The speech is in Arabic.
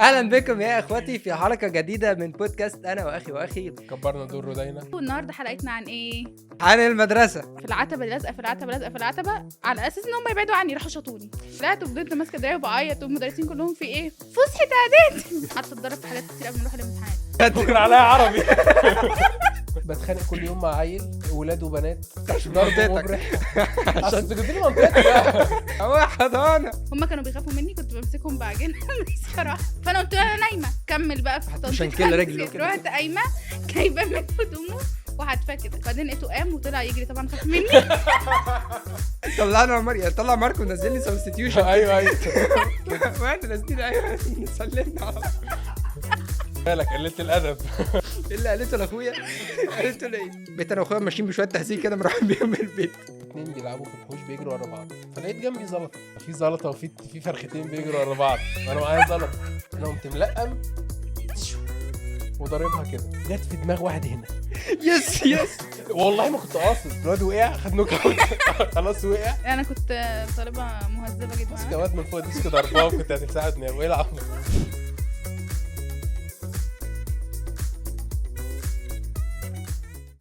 اهلا بكم يا اخواتي في حلقه جديده من بودكاست انا واخي كبرنا دور ردينا. والنهارده حلقتنا عن ايه؟ عن المدرسه. في العتبه لازقه في العتبه على اساس ان هم يبعدوا عني، راحوا شاطوني. طلعت وفضلت ماسكه دراعي وبعيط والمدرسين كلهم في ايه؟ فسحه اعدادي. قعدت اتدرب في حاجات كتير قبل ما اروح الامتحان. ممكن عليها عربي. بتخانق كل يوم مع عيل ولاد وبنات ضرب مبرح عشان تجيب لي منطقتي. هو حضانه. هم كانوا بيخافوا مني، كنت بمسكهم بعجنهم بصراحه. فانا قلت لها انا نايمه، كمل بقى في عشان كل رجله كده. رحت قايمه جايبه من هدومه وهتفا كده، بعدين لقيته قام وطلع يجري، طبعا خاف مني. طلع ماركو نزل لي سبستيوشن. ايوه واحنا نازلين ايوه سلمنا على بالك قلت الادب. اللي قالته لاخويا قالته لي بيت انا واخويا ماشيين بشويه تهزيق كده مروحين بيهم من البيت. اتنين بيلعبوا في الحوش بيجروا ورا بعض، فلقيت جنبي زلطه، في زلطه وفي فرختين بيجروا ورا بعض وانا معايا زلطه. انا قمت ملقم وضاربها كده، جت في دماغ واحد هنا. يس والله ما كنت قاصد، الواد وقع خد نوك اوت. خلاص وقع. انا كنت طالبه مهذبه جدا. مسك واد من فوق ديسك ضرباه وكنت هتساعدني والعب.